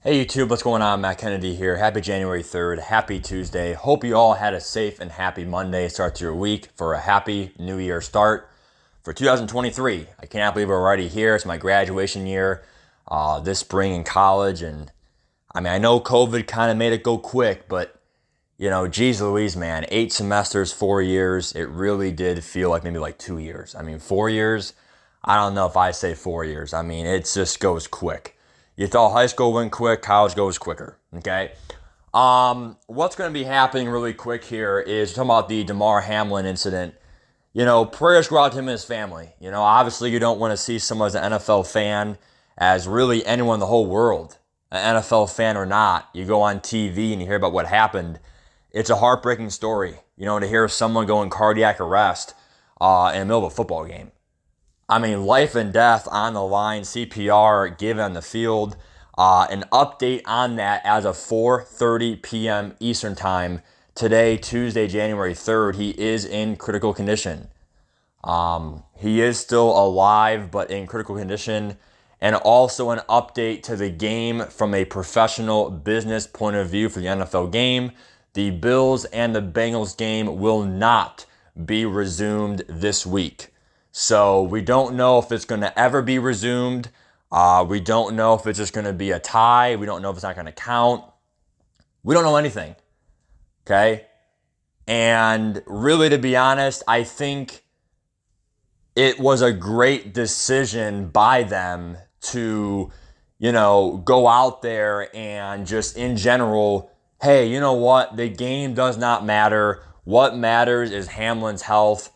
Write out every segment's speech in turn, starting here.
Hey YouTube, what's going on? Matt Kennedy here. Happy January 3rd. Happy Tuesday. Hope you all had a safe and happy Monday start to your week for a happy New Year start for 2023. I cannot believe we're already here. It's my graduation year this spring in college. And I know COVID kind of made it go quick, but geez Louise, man, 8 semesters, 4 years. It really did feel like maybe like 2 years. 4 years, I don't know if I say 4 years. It just goes quick. You thought high school went quick, college goes quicker. Okay. What's going to be happening really quick here is talking about the Damar Hamlin incident. Prayers go out to him and his family. Obviously you don't want to see someone as an NFL fan, as really anyone in the whole world, an NFL fan or not. You go on TV and you hear about what happened. It's a heartbreaking story. To hear someone go in cardiac arrest in the middle of a football game. Life and death on the line, CPR given on the field. An update on that as of 4:30 p.m. Eastern Time today, Tuesday, January 3rd. He is in critical condition. He is still alive, but in critical condition. And also an update to the game from a professional business point of view for the NFL game. The Bills and the Bengals game will not be resumed this week. So we don't know if it's going to ever be resumed. We don't know if it's just going to be a tie. We don't know if it's not going to count. We don't know anything. Okay? And really, to be honest, I think it was a great decision by them to, go out there and just in general, hey, you know what? The game does not matter. What matters is Hamlin's health.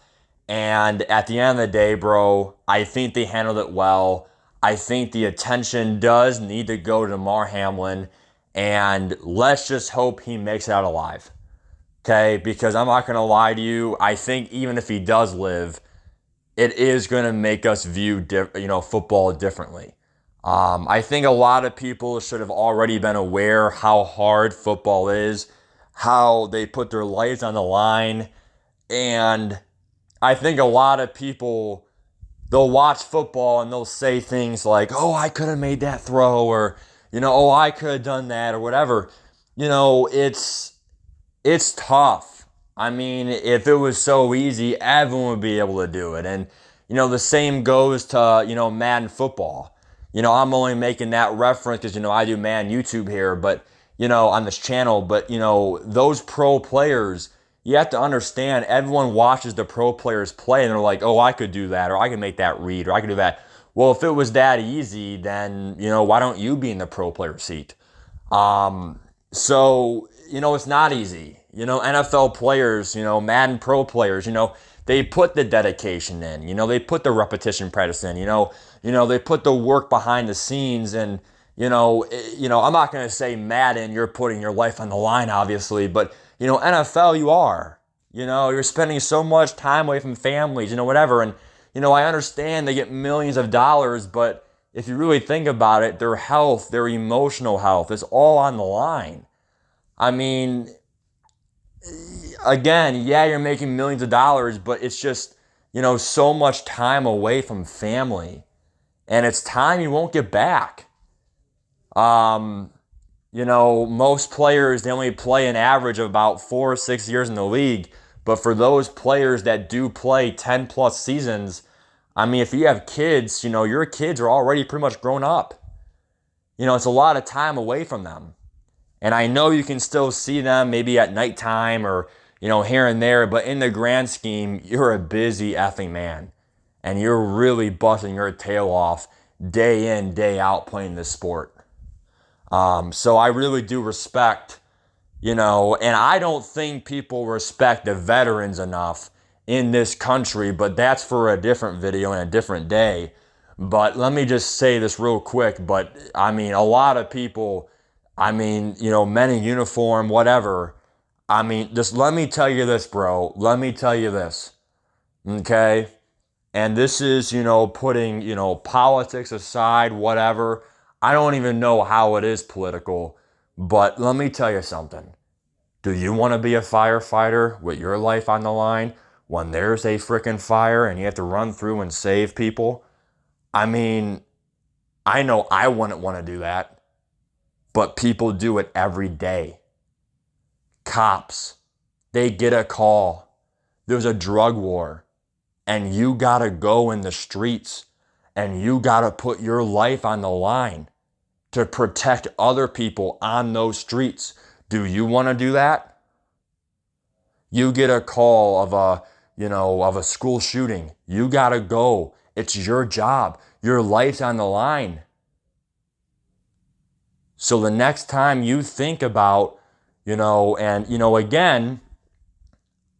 And at the end of the day, bro, I think they handled it well. I think the attention does need to go to Damar Hamlin. And let's just hope he makes it out alive. Okay? Because I'm not going to lie to you. I think even if he does live, it is going to make us view football differently. I think a lot of people should have already been aware how hard football is, how they put their lives on the line. And I think a lot of people, they'll watch football and they'll say things like, oh, I could have made that throw, or, oh, I could have done that, or whatever. It's tough. If it was so easy, everyone would be able to do it. And, the same goes to, Madden football. I'm only making that reference because, I do Madden YouTube here, but, on this channel. But, those pro players, you have to understand, everyone watches the pro players play and they're like, oh, I could do that, or I could make that read, or I could do that. Well, if it was that easy, then, why don't you be in the pro player seat? So, it's not easy. NFL players, Madden pro players, they put the dedication in, they put the repetition practice in, they put the work behind the scenes. And, I'm not going to say Madden, you're putting your life on the line, obviously, but NFL, you are. You're spending so much time away from families, whatever. And, I understand they get millions of dollars, but if you really think about it, their health, their emotional health is all on the line. Again, yeah, you're making millions of dollars, but it's just, so much time away from family. And it's time you won't get back. Most players, they only play an average of about 4 or 6 years in the league. But for those players that do play 10 plus seasons, if you have kids, your kids are already pretty much grown up. It's a lot of time away from them. And I know you can still see them maybe at nighttime or, here and there. But in the grand scheme, you're a busy effing man. And you're really busting your tail off day in, day out playing this sport. So I really do respect, and I don't think people respect the veterans enough in this country, but that's for a different video and a different day. But let me just say this real quick, but a lot of people, men in uniform, whatever, just let me tell you this, bro, let me tell you this, okay? And this is, putting, politics aside, whatever. I don't even know how it is political, but let me tell you something. Do you want to be a firefighter with your life on the line when there's a freaking fire and you have to run through and save people? I know I wouldn't want to do that. but people do it every day. Cops, they get a call. There's a drug war, and you gotta go in the streets, and you gotta put your life on the line to protect other people on those streets. Do you want to do that? You get a call of a school shooting. You gotta go. It's your job. Your life's on the line. So the next time you think about, again,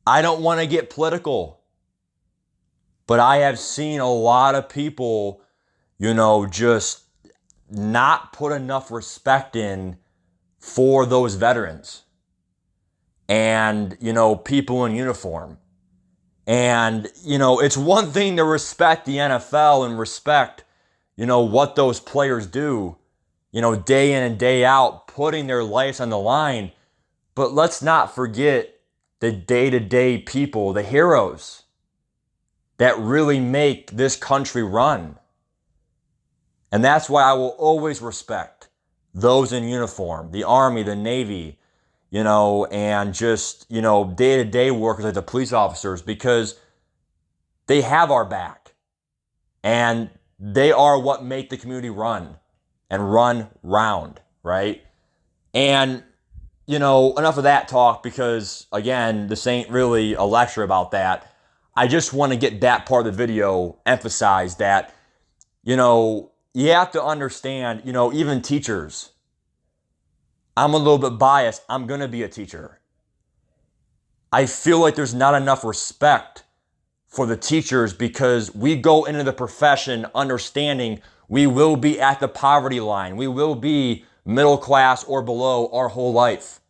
I don't want to get political, but I have seen a lot of people, just not put enough respect in for those veterans and, people in uniform. And, it's one thing to respect the NFL and respect, what those players do, day in and day out, putting their lives on the line. But let's not forget the day-to-day people, the heroes that really make this country run. And that's why I will always respect those in uniform, the Army, the Navy, and just, day-to-day workers like the police officers, because they have our back and they are what make the community run and run round, right? And, enough of that talk, because again, this ain't really a lecture about that. I just want to get that part of the video emphasized that, you have to understand, even teachers. I'm a little bit biased. I'm going to be a teacher. I feel like there's not enough respect for the teachers because we go into the profession understanding we will be at the poverty line. We will be middle class or below our whole life.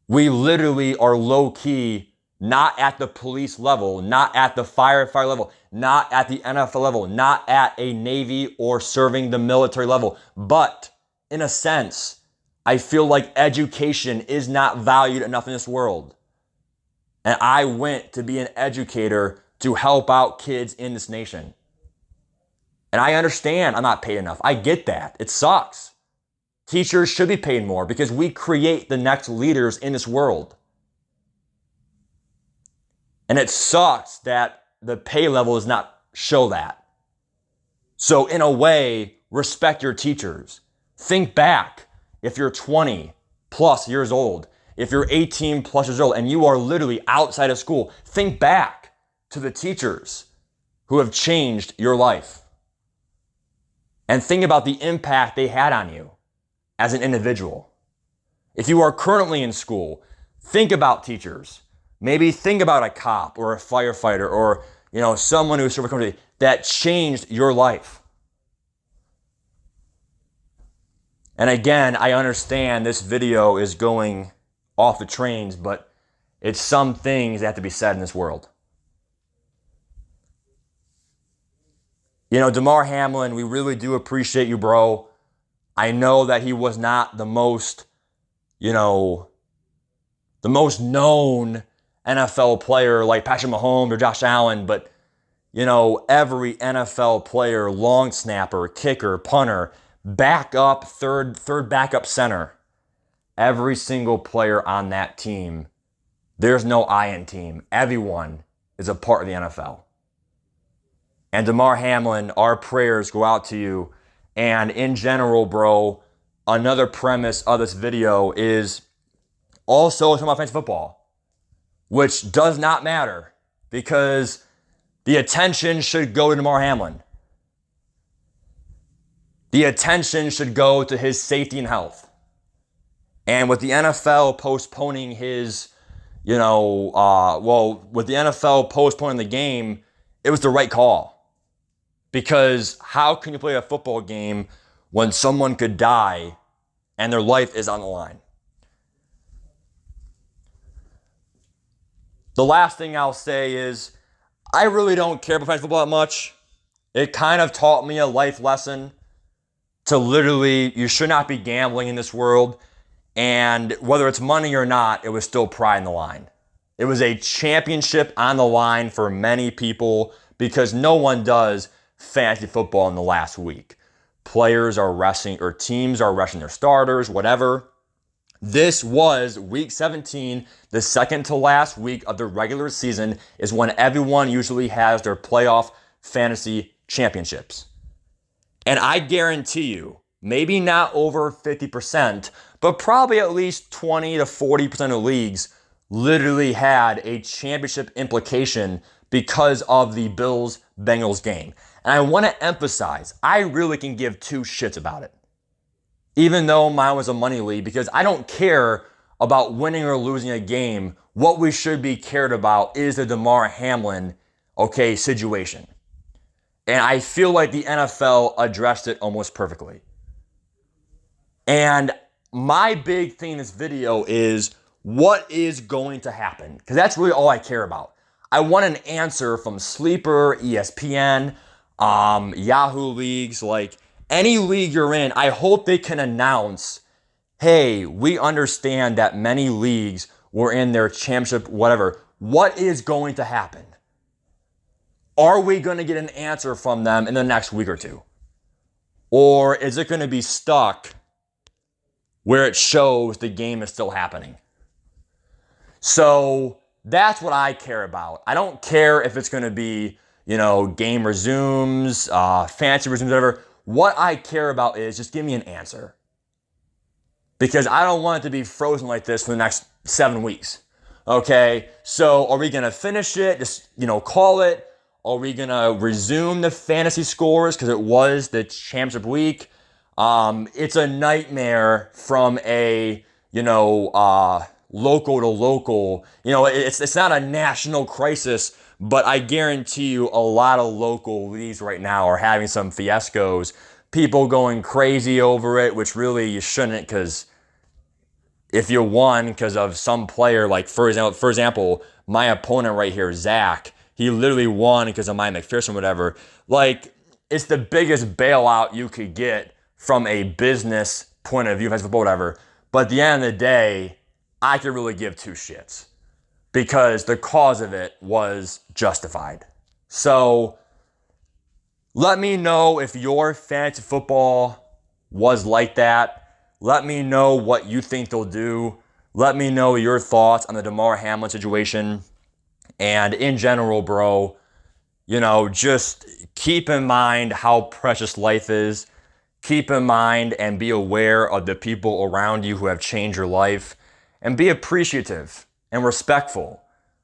We literally are low key, not at the police level, not at the firefighter level, not at the NFL level, not at a Navy or serving the military level. But in a sense, I feel like education is not valued enough in this world. And I went to be an educator to help out kids in this nation. And I understand I'm not paid enough. I get that. It sucks. Teachers should be paid more because we create the next leaders in this world. And it sucks that the pay level does not show that. So in a way, respect your teachers. Think back if you're 20 plus years old, if you're 18 plus years old and you are literally outside of school, think back to the teachers who have changed your life. And think about the impact they had on you as an individual. If you are currently in school, think about teachers. Maybe think about a cop or a firefighter or, someone who served a country that changed your life. And again, I understand this video is going off the trains, but it's some things that have to be said in this world. Damar Hamlin, we really do appreciate you, bro. I know that he was not the most known NFL player like Patrick Mahomes or Josh Allen, but, every NFL player, long snapper, kicker, punter, backup, third backup center, every single player on that team, there's no I in team. Everyone is a part of the NFL. And Damar Hamlin, our prayers go out to you. And in general, bro, another premise of this video is also talking about fantasy football, which does not matter because the attention should go to Damar Hamlin. The attention should go to his safety and health. And with the NFL postponing his, with the NFL postponing the game, it was the right call. Because how can you play a football game when someone could die and their life is on the line? The last thing I'll say is I really don't care about fantasy football that much. It kind of taught me a life lesson to literally, you should not be gambling in this world. And whether it's money or not, it was still pride in the line. It was a championship on the line for many people because no one does fantasy football in the last week. players are resting or teams are resting their starters, whatever. This was week 17, the second to last week of the regular season is when everyone usually has their playoff fantasy championships. And I guarantee you, maybe not over 50%, but probably at least 20 to 40% of leagues literally had a championship implication because of the Bills-Bengals game. And I want to emphasize, I really can give two shits about it. Even though mine was a money league, because I don't care about winning or losing a game. What we should be cared about is the Damar Hamlin, situation. And I feel like the NFL addressed it almost perfectly. And my big thing in this video is what is going to happen? Because that's really all I care about. I want an answer from Sleeper, ESPN, Yahoo leagues, like any league you're in. I hope they can announce, hey, we understand that many leagues were in their championship, whatever. What is going to happen? Are we going to get an answer from them in the next week or two? Or is it going to be stuck where it shows the game is still happening? So that's what I care about. I don't care if it's going to be, game resumes, fantasy resumes, whatever. What I care about is just give me an answer. Because I don't want it to be frozen like this for the next 7 weeks. Okay? So are we going to finish it? Just, call it? Are we going to resume the fantasy scores because it was the championship week? It's a nightmare from a, local to local. It's not a national crisis, but I guarantee you a lot of local leagues right now are having some fiascos. People going crazy over it, which really you shouldn't, because if you won because of some player, like for example, my opponent right here, Zach, he literally won because of my McPherson, whatever. Like, it's the biggest bailout you could get from a business point of view, football, whatever. But at the end of the day, I could really give two shits because the cause of it was justified. So let me know if your fantasy football was like that. Let me know what you think they'll do. Let me know your thoughts on the Damar Hamlin situation. And in general, bro, just keep in mind how precious life is. Keep in mind and be aware of the people around you who have changed your life. And be appreciative and respectful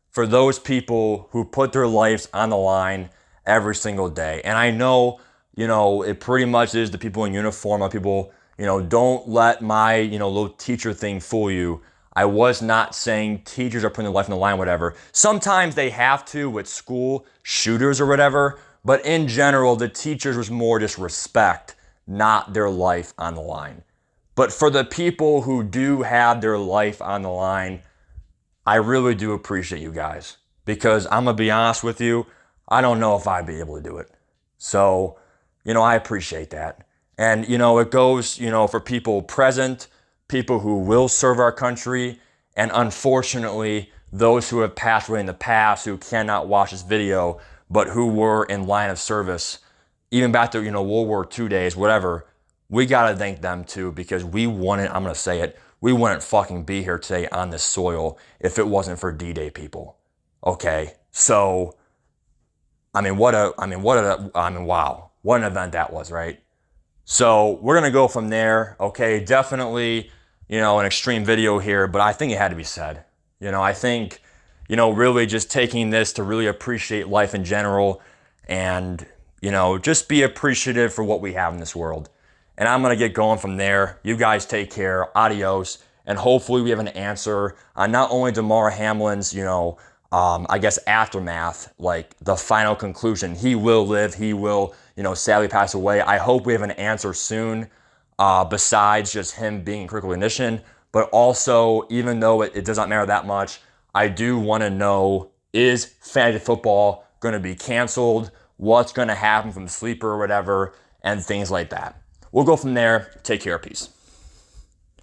for those people who put their lives on the line every single day. And I know, it pretty much is the people in uniform, people, don't let my, little teacher thing fool you. I was not saying teachers are putting their life on the line, whatever. Sometimes they have to with school shooters or whatever, but in general, the teachers was more just respect, not their life on the line. But for the people who do have their life on the line, I really do appreciate you guys, because I'm going to be honest with you, I don't know if I'd be able to do it. So, I appreciate that. And, it goes, for people present, people who will serve our country, and unfortunately, those who have passed away in the past who cannot watch this video, but who were in line of service, even back to, World War II days, whatever. We got to thank them too, because we wouldn't, I'm going to say it, we wouldn't fucking be here today on this soil if it wasn't for D-Day people. Okay? So, wow. What an event that was, right? So we're going to go from there. Okay? Definitely, an extreme video here, but I think it had to be said. I think, really just taking this to really appreciate life in general and, just be appreciative for what we have in this world. And I'm going to get going from there. You guys take care. Adios. And hopefully we have an answer on not only Damar Hamlin's, aftermath, like the final conclusion. He will live. He will, sadly pass away. I hope we have an answer soon, besides just him being in critical condition. But also, even though it does not matter that much, I do want to know, is fantasy football going to be canceled? What's going to happen from Sleeper or whatever, and things like that. We'll go from there. Take care. Peace.